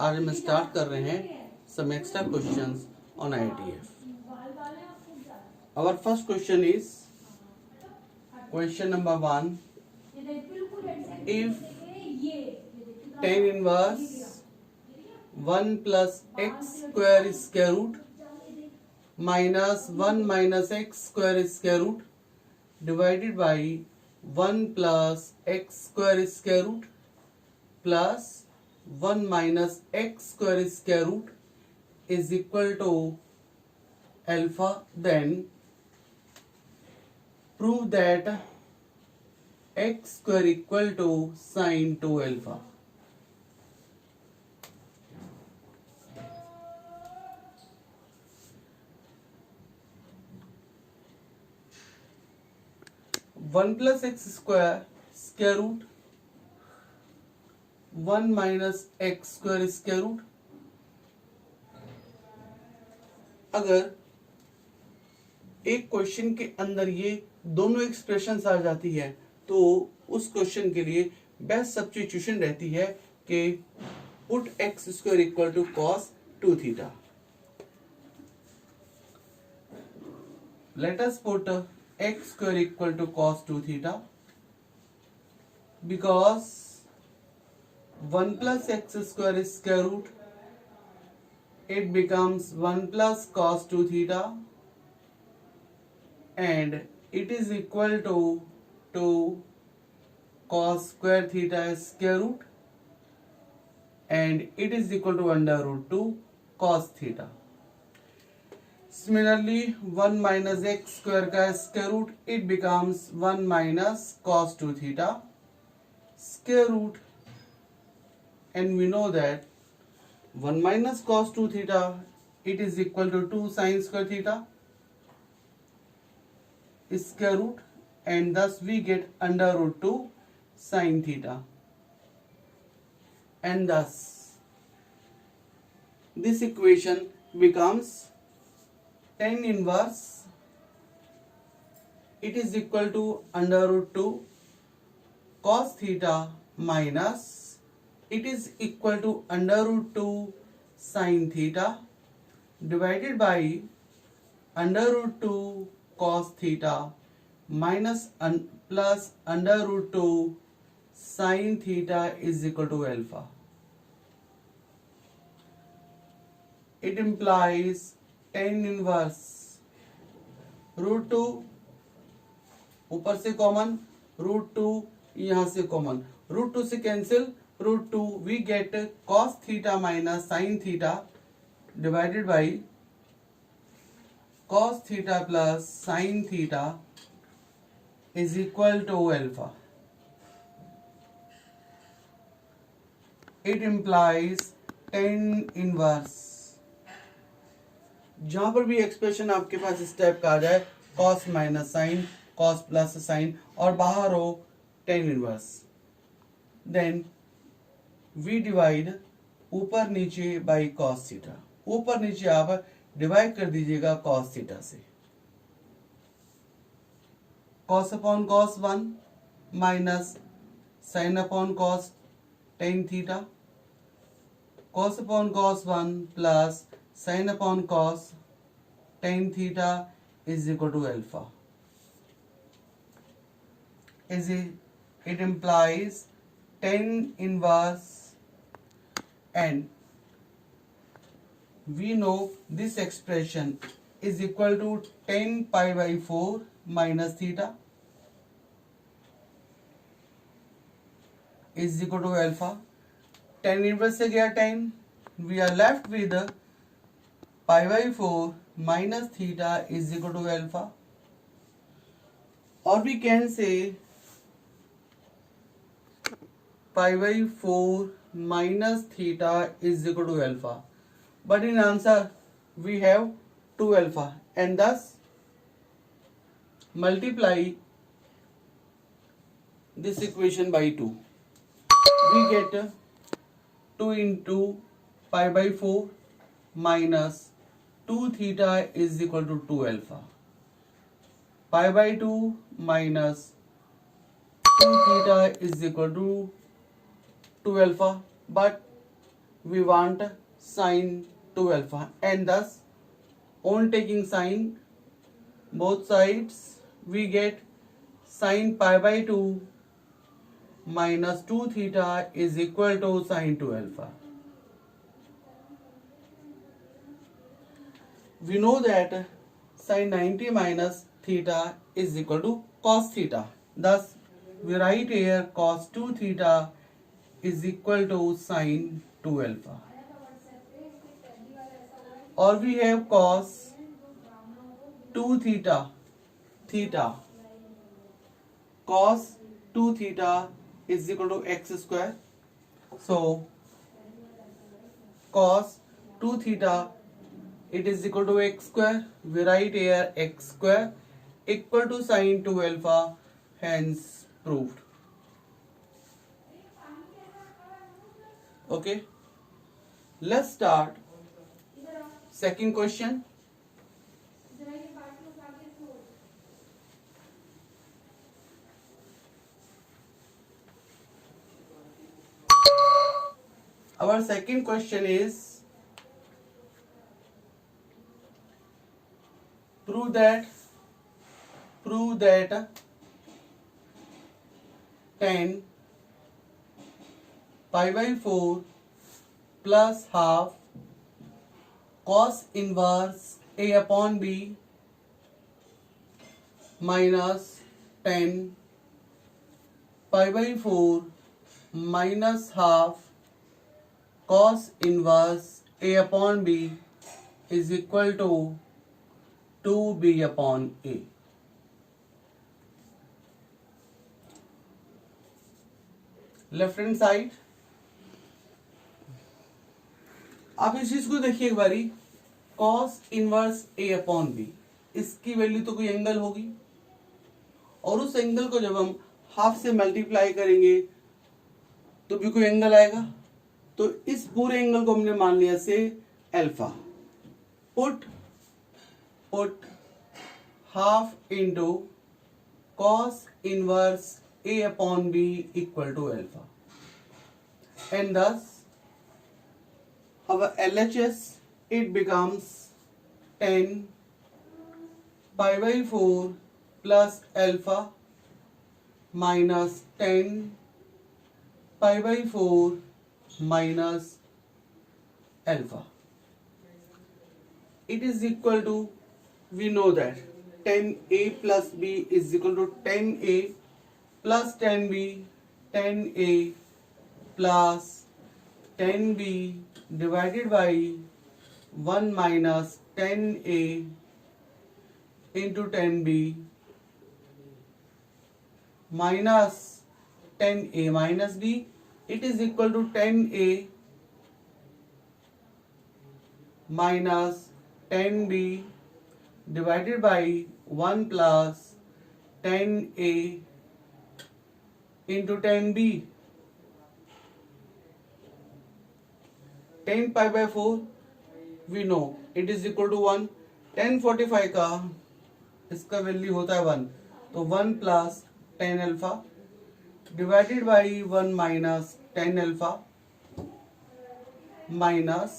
आज हम स्टार्ट कर रहे हैं some extra questions on IITF. Our first question is question number 1. If tan inverse 1 plus x square square root minus 1 minus x square square root divided by 1 plus x square square root plus 1 minus x square square root is equal to alpha, then prove that x square equal to sine 2 alpha. One plus x square square root 1 minus x square square root. अगर एक question के अंदर ये दोनों expressions आ जाती है तो उस क्वेश्चन के लिए बेस्ट सब्स्टिट्यूशन रहती है कि put x square equal to cos 2 theta. Let us put x square equal to cos 2 theta because 1 plus x square is square root, it becomes 1 plus cos 2 theta and it is equal to cos square theta is square root and it is equal to under root 2 cos theta. Similarly, 1 minus x square का square root, it becomes 1 minus cos 2 theta square root, and we know that 1 minus cos 2 theta it is equal to 2 sin square theta square root, and thus we get under root 2 sin theta, and thus this equation becomes tan inverse it is equal to under root 2 cos theta minus it is equal to under root 2 sin theta divided by under root 2 cos theta minus plus under root 2 sin theta is equal to alpha. It implies tan inverse root 2 ऊपर से common, root 2 यहां से common, root 2 से cancel, root 2 we get cos theta minus sine theta divided by cos theta plus sine theta is equal to alpha. It implies tan inverse. जहां पर भी expression आपके पास इस टाइप का आ जाए, cos minus sine, cos plus sine और बाहर हो tan inverse, then we divide ऊपर नीचे बाई cos थीटा. ऊपर नीचे आप डिवाइड कर दीजिएगा cos थीटा से. cos upon cos 1 minus sine upon cos tan theta, cos upon cos 1 plus sin upon cos tan theta is equal to alpha. It implies tan inverse, and we know this expression is equal to tan pi by 4 minus theta is equal to alpha. Tan inverse से गया tan, we are left with pi by 4 minus theta is equal to alpha, or we can say pi by 4 minus theta is equal to alpha, but in answer we have 2 alpha, and thus multiply this equation by 2. We get 2 into pi by 4 minus 2 theta is equal to 2 alpha. Pi by 2 minus 2 theta is equal to 2 alpha, but we want sine 2 alpha, and thus on taking sine both sides we get sine pi by 2 minus 2 theta is equal to sine 2 alpha. We know that sine 90 minus theta is equal to cos theta. Thus, we write here cos 2 theta is equal to sine 2 alpha. Or we have cos 2 theta. Cos 2 theta is equal to x square. So, cos 2 theta, it is equal to x square. We write here x square equal to sine 2 alpha, hence proved. Okay, let's start second question. Our second question is, prove that tan pi by 4 plus half cos inverse a upon b minus tan pi by 4 minus half cos inverse a upon b is equal to 2b upon a. Left hand side, आप इस चीज को देखिए एक बारी, cos inverse a upon b, इसकी value तो कोई एंगल होगी, और उस एंगल को जब हम हाफ से मल्टीप्लाई करेंगे तो भी कोई एंगल आएगा. तो इस पूरे एंगल को हमने मान लिया से alpha. Put half into cos inverse a upon b equal to alpha, and thus our LHS, it becomes tan pi by 4 plus alpha minus tan pi by 4 minus alpha. It is equal to, we know that tan a plus b is equal to tan a plus tan b, tan a plus tan b divided by 1 minus tan a into tan b minus tan a minus b. It is equal to tan a minus tan b divided by 1 plus tan a into tan b. Tan pi by 4 we know it is equal to 1. tan 45 का इसका value होता है 1, तो 1 plus tan alpha divided by 1 minus tan alpha minus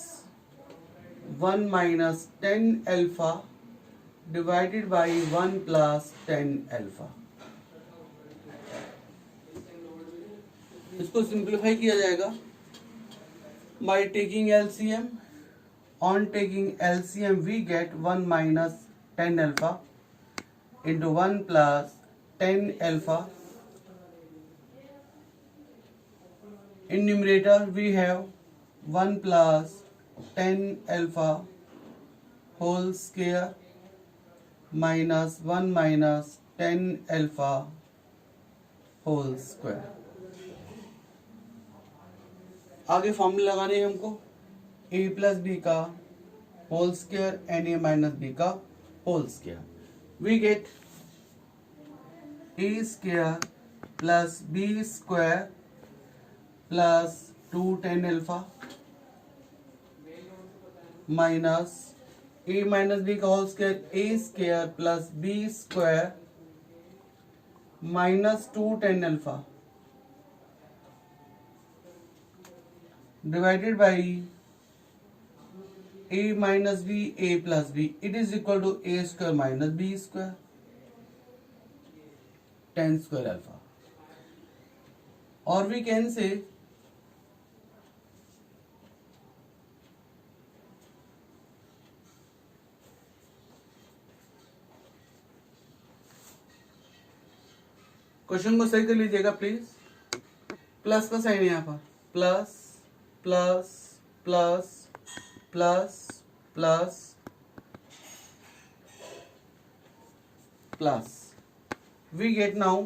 1 minus tan alpha divided by 1 plus tan alpha. इसको simplify किया जाएगा by taking LCM. On taking LCM we get 1 minus tan alpha into 1 plus tan alpha. In numerator we have 1 plus tan alpha whole square minus 1 minus tan alpha whole square. आगे formula लगाने हैं हमको a plus B का whole square and a minus B का whole square. We get a square plus b square plus 2 tan alpha minus a minus b का whole square a square plus b square minus 2 tan alpha divided by a minus b, a plus b, it is equal to a square minus b square, tan square alpha. Or we can say question को सही कर लीजिएगा please. Plus का sign है यहाँ पर, plus plus plus plus plus plus, we get now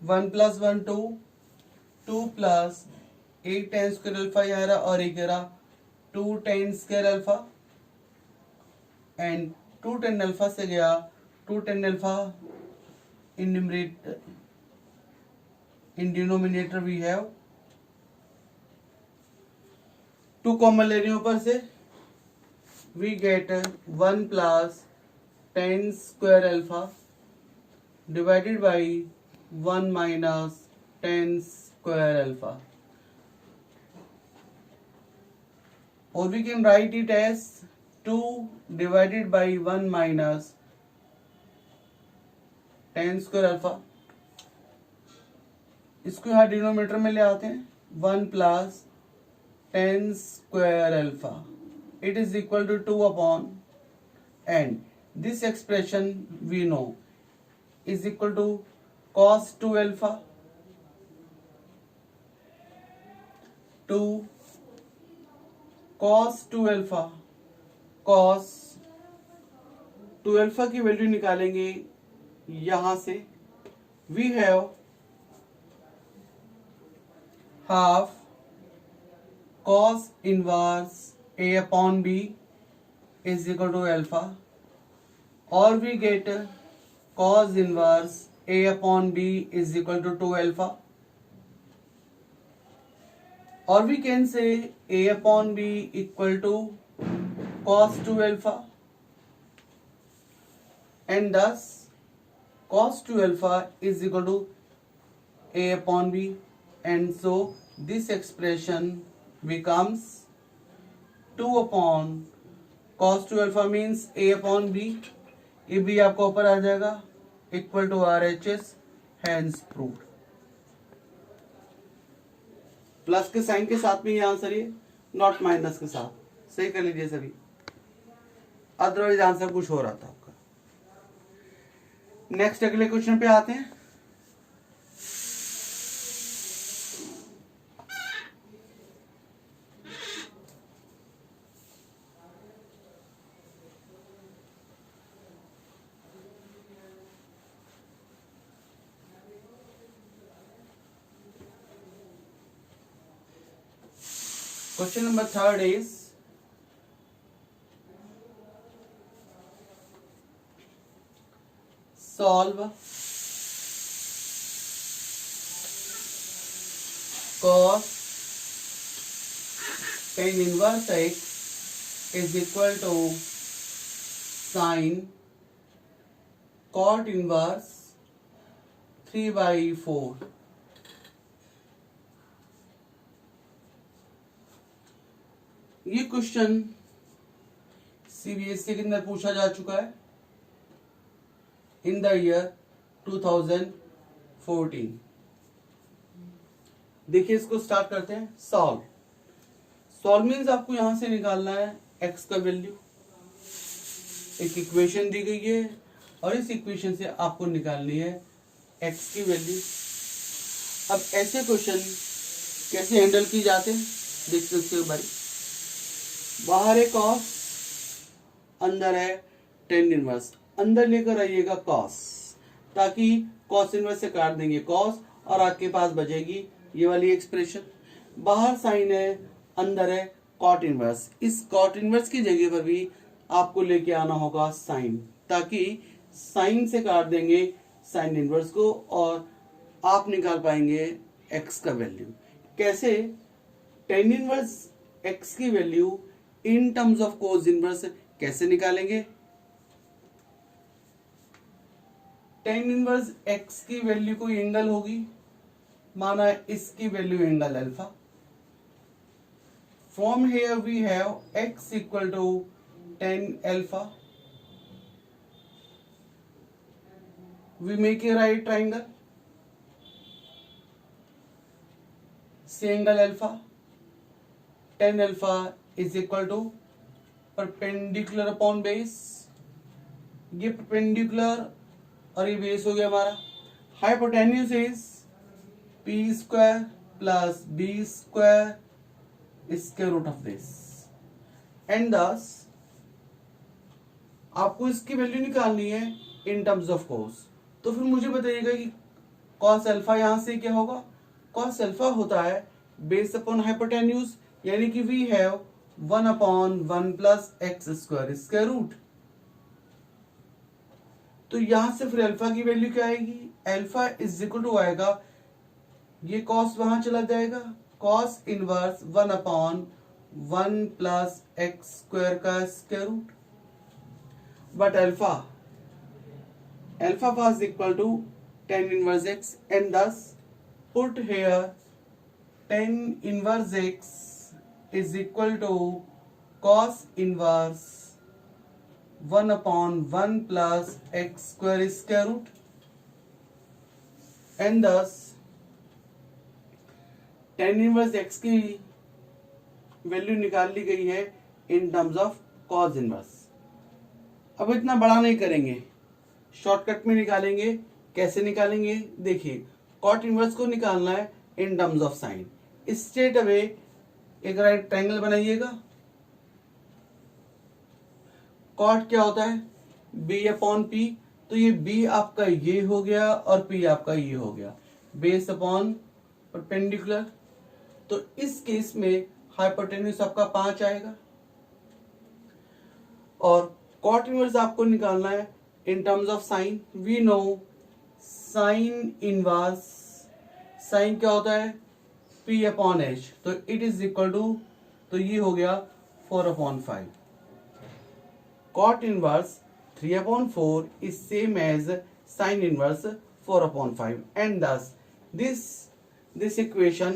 1 plus 1 2, 2 plus 8 tan square alpha यहाँ रहा और एक रहा 2 tan square alpha and 2 tan alpha से गया 2 tan alpha in numerator, in denominator we have 2 common ले रही हूं ऊपर से, we get 1 plus tan square alpha divided by 1 minus tan square alpha, or we can write it as 2 divided by 1 minus tan square alpha. इसको यहाँ denominator में ले आते हैं, 1 plus tan square alpha, it is equal to 2 upon, and this expression we know is equal to cos 2 alpha, 2 cos 2 alpha, cos 2 alpha की value निकालेंगे यहां से, we have half cos inverse a upon b is equal to alpha, or we get cos inverse a upon b is equal to 2 alpha, or we can say a upon b equal to cos 2 alpha, and thus cos 2 alpha is equal to a upon b, and so this expression becomes 2 upon cos 2 alpha means a upon b, ये b आपका ऊपर आ जाएगा equal to RHS, hence proved. Plus के sign के साथ में ये आंसर है, नॉट माइनस के साथ, सही कर लीजिए सभी, अदरवाइज आंसर कुछ हो रहा था आपका। नेक्स्ट अगले क्वेश्चन पे आते हैं। Question number 3 is solve cos tan inverse x is equal to sin cot inverse 3/4। ये क्वेश्चन सीबीएसई के अंदर पूछा जा चुका है इन द ईयर 2014। देखिए इसको स्टार्ट करते हैं। सॉल्व मीन्स आपको यहां से निकालना है एक्स का वैल्यू, एक इक्वेशन दी गई है और इस इक्वेशन से आपको निकालनी है एक्स की वैल्यू। अब ऐसे क्वेश्चन कैसे हैंडल की जाते हैं देख सकते हो भाई। बाहर है कॉस, अंदर है टेन इनवर्स, अंदर लेकर आइएगा कॉस, ताकि कॉस इनवर्स से काट देंगे कॉस और आपके पास बचेगी ये वाली एक्सप्रेशन। बाहर साइन है, अंदर है कॉट इनवर्स, इस कॉट इनवर्स की जगह पर भी आपको लेके आना होगा साइन, ताकि साइन से काट देंगे साइन इनवर्स को और आप निकाल पाएंगे एक्स का वैल्यू। कैसे? टेन इनवर्स एक्स की value in terms of cos inverse कैसे निकालेंगे? टेन इनवर्स एक्स की वैल्यू कोई एंगल होगी, माना इसकी value angle alpha, from here we have x equal to tan alpha. We make a right triangle, say angle alpha. Tan alpha is equal to perpendicular upon base. ये perpendicular और ये base हो गया हमारा. Hypotenuse is P square plus B square square root of this. And thus आपको इसकी value निकालनी है इन टर्म्स ऑफ कॉस. तो फिर मुझे बताइएगा कि कॉस अल्फा यहां से क्या होगा. कॉस अल्फा होता है बेस अपॉन हाइपोटेन्यूज, यानी कि we have 1/1 plus x square square root. तो यहां से फिर अल्फा की वैल्यू क्या आएगी. अल्फा इज इक्वल टू आएगा, ये कॉस वहां चला जाएगा, cos inverse 1/1 plus x square का square root. But alpha was equal to tan inverse x, and thus put here tan inverse x is equal to cos inverse 1/1 plus x square square root, and thus tan inverse x की value निकाल ली गई है in terms of cos inverse. अब इतना बड़ा नहीं करेंगे, shortcut में निकालेंगे. कैसे निकालेंगे देखिए. कॉट इनवर्स को निकालना है in terms of sine. Straight away एक राइट ट्रायंगल बनाइएगा. कॉट क्या होता है, बी अपॉन पी. तो ये बी आपका ये हो गया और पी आपका ये हो गया, बेस अपॉन परपेंडिकुलर. तो इस केस में हाइपोटेन्यूज आपका 5 आएगा. और कॉट इनवर्स आपको निकालना है in terms of sine. we know sin inverse, sin क्या होता है p upon h. तो it is equal to, तो ये हो गया 4/5. cot inverse 3/4 is same as sin inverse 4/5, and thus this equation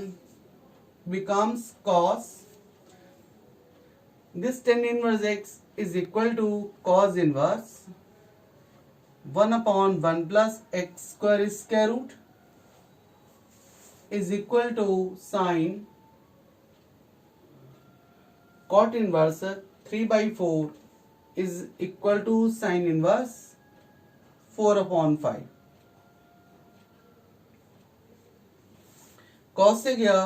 becomes cos, this tan inverse x is equal to cos inverse 1/1 plus x square square root is equal to sin cot inverse 3/4 is equal to sin inverse 4/5. cos से गया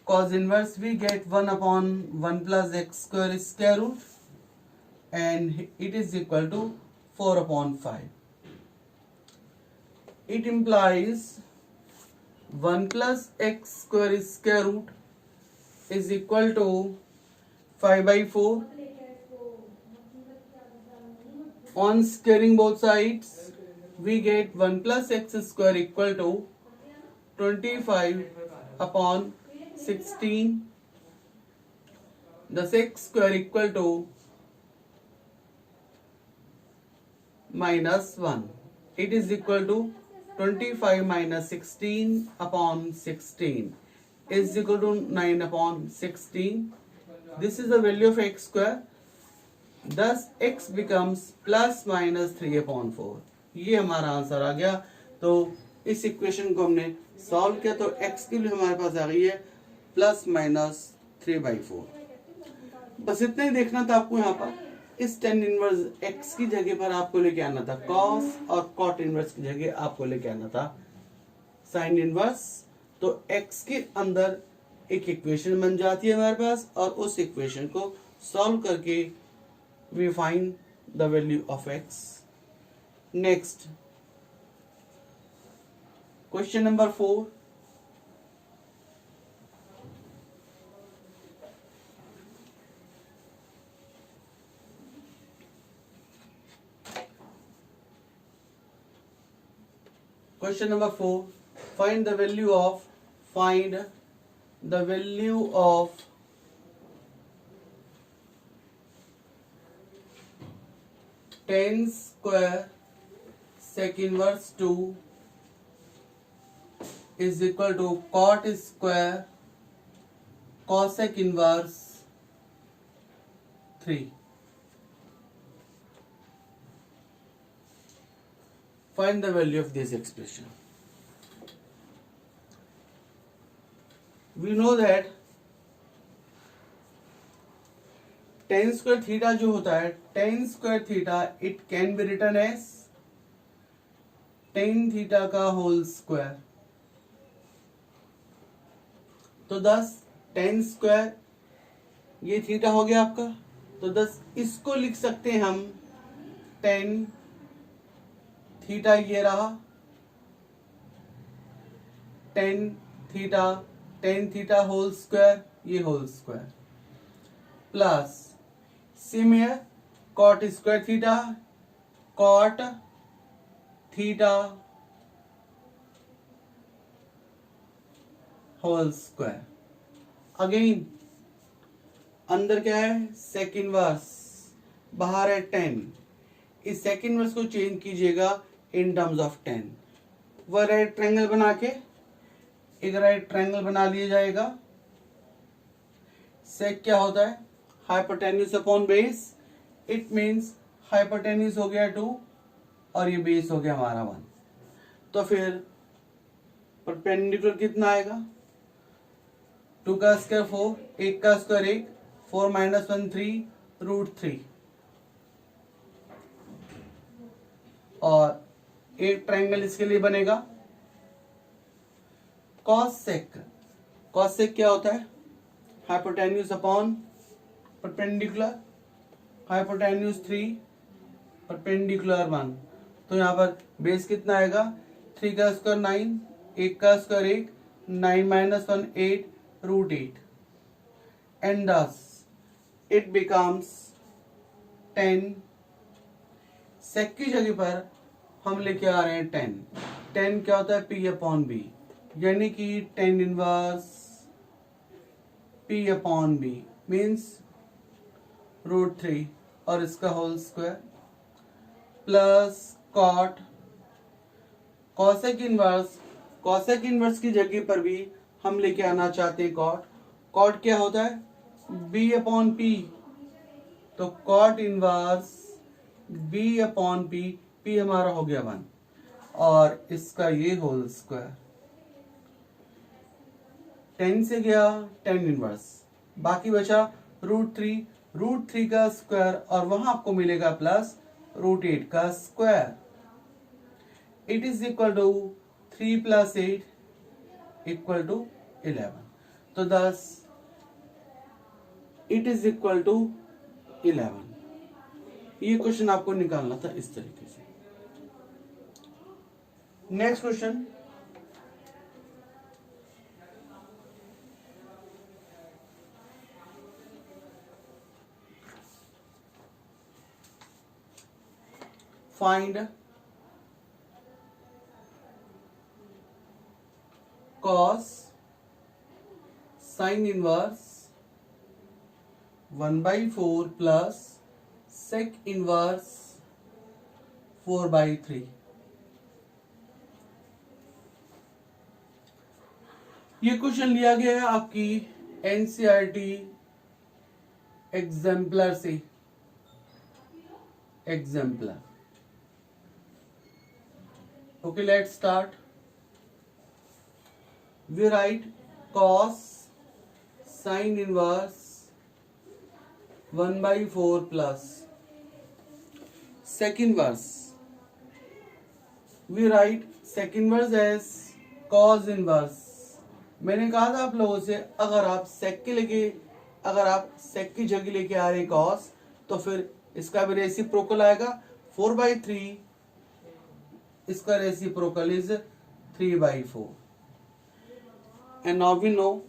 cos inverse, we get 1/1 plus x square square root, and it is equal to 4/5. It implies 1 plus x square square root is equal to 5/4. On squaring both sides, we get 1 plus x square equal to 25/16. Thus x square equal to -1. It is equal to 25 minus 16/16 is equal to 9/16. This is the value of x square. Thus x becomes plus minus 3/4. ये हमारा answer आ गया. तो इस equation को हमने solve किया तो x की वैल्यू हमारे पास आ गई है प्लस माइनस 3/4. बस इतना ही देखना था आपको. यहाँ पर इस tan इनवर्स x की जगह पर आपको लेके आना था cos, और cot इनवर्स की जगह आपको लेके आना था sin इनवर्स. तो x के अंदर एक इक्वेशन बन जाती है हमारे पास, और उस इक्वेशन को सॉल्व करके we find the value of x. Next question number 4. Question number 4. Find the value of tan square sec inverse 2 is equal to cot square cosec inverse 3. Find the value of this expression. We know that tan square theta जो होता है, tan square theta it can be written as tan theta का whole square. तो 10 tan square ये theta हो गया आपका, तो 10 इसको लिख सकते हैं हम tan थीटा, ये रहा tan थीटा होल स्क्वायर, ये होल स्क्वायर, प्लस सेम है cot square theta, cot theta whole square. Again अंदर क्या है, sec इनवर्स, बाहर है tan. इस sec इनवर्स को चेंज कीजिएगा इन टर्म्स ऑफ tan. वह राइट ट्रायंगल बना के एक राइट ट्रायंगल बना लिया जाएगा. sec क्या होता है, hypotenuse upon base. It means hypotenuse हो गया 2 और ये बेस हो गया हमारा 1. तो फिर परपेंडिकुलर कितना आएगा, 2 का स्क्वायर 4, 1 का स्क्वायर 1, 4 माइनस 1 3 √3. और एक ट्रायंगल इसके लिए बनेगा cos sec. cos sec क्या होता है, hypotenuse upon perpendicular, hypotenuse 3 perpendicular 1. तो यहाँ पर बेस कितना आएगा, 3 का स्क्वायर 9, 1 का square 1, 9 minus 1 8 √8. And thus it becomes 10. sec की जगह पर हम लेके आ रहे हैं 10. 10 क्या होता है, p अपॉन बी, यानी कि tan inverse p upon B means √3 और इसका whole square, plus cot cosec inverse की जगह पर भी हम लेके आना चाहते हैं cot. cot क्या होता है, b अपॉन p. तो cot inverse b upon p, p हमारा हो गया 1 और इसका ये होल स्क्वायर. 10 से गया tan इनवर्स, बाकी बचा √3 का स्क्वायर और वहां आपको मिलेगा प्लस √8 का square. It is equal to 3 + 8 equal to 11. तो 10 इट इज इक्वल टू 11. ये क्वेश्चन आपको निकालना था इस तरीके से. Next question, find cos sin inverse 1/4 plus sec inverse 4/3. ये क्वेश्चन लिया गया है आपकी एनसीईआरटी एग्जाम्पलर से. Exemplar. Okay, let's start. We write cos sin inverse 1/4 plus sec inverse. We write sec inverse as cos inverse. मैंने कहा था आप लोगों से, अगर आप sec की जगह लेके आ रहे हैं cos, तो फिर इसका भी रेसिप्रोकल आएगा 4/3. इसका reciprocal is 3/4. And now we know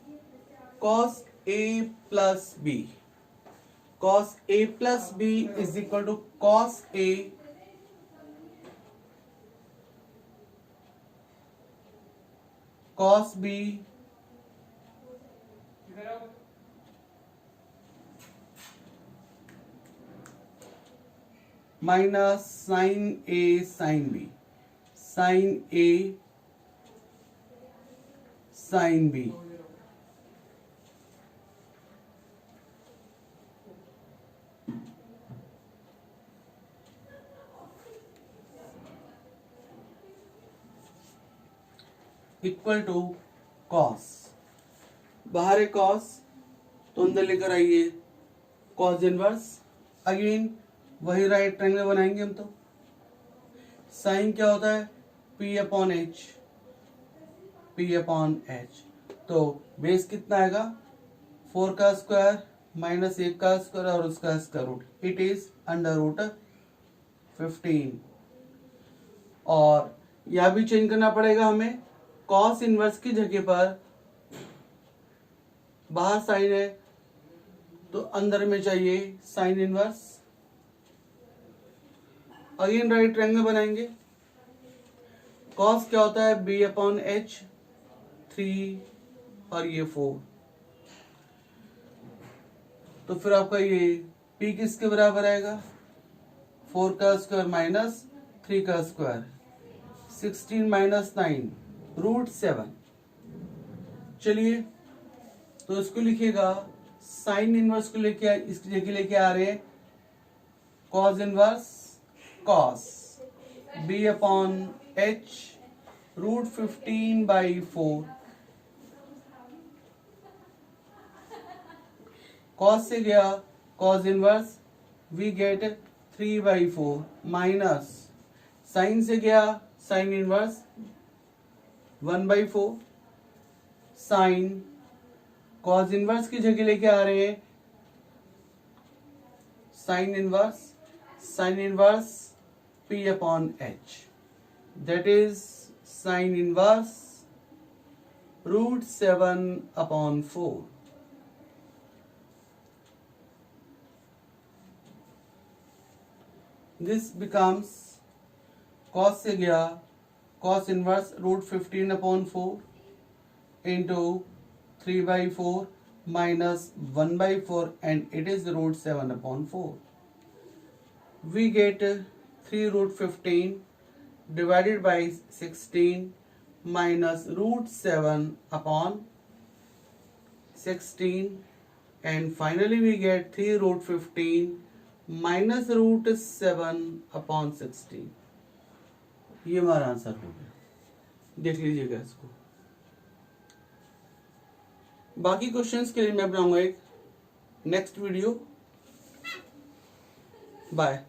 cos a plus b. cos a plus b is equal to cos a cos b minus sin a sin b. sin a sin b. Equal to cos, बाहर है cos तो अंदर लेकर आइए cos inverse, again वही right triangle बनाएंगे हम। तो साइन क्या होता है, P upon H, P upon H, तो बेस कितना आएगा 4 का स्क्वायर माइनस 1 का स्क्वायर और उसका square root, it is under root 15। और यह भी चेंज करना पड़ेगा हमें, कॉस इनवर्स की जगह पर बाहर साइन है तो अंदर में चाहिए sine inverse, again right triangle बनाएंगे। कॉस क्या होता है B अपॉन एच, 3 और ये 4, तो फिर आपका ये P किसके बराबर आएगा 4 का स्क्वायर माइनस 3 का स्क्वायर, 16 माइनस 9 रूट 7। चलिए तो इसको लिखिएगा, साइन इनवर्स को लेके इसकी जगह लेके आ रहे हैं cos inverse, cos B upon H root 15/4, cos से गया cos inverse, we get 3/4 minus sine से गया sine inverse 1/4, sine cos inverse की जगह लेके आ रहे हैं sine inverse P upon H, that is sine inverse root 7/4। This becomes cos से गया cos inverse root 15/4 into 3/4 minus 1/4 and it is root 7/4. We get 3 root 15 divided by 16 minus root 7/16 and finally we get 3 root 15 minus root 7/16। ये हमारा answer हो गया, देख लीजिएगा इसको। बाकी क्वेश्चंस के लिए मैं बनाऊंगा एक नेक्स्ट वीडियो। बाय।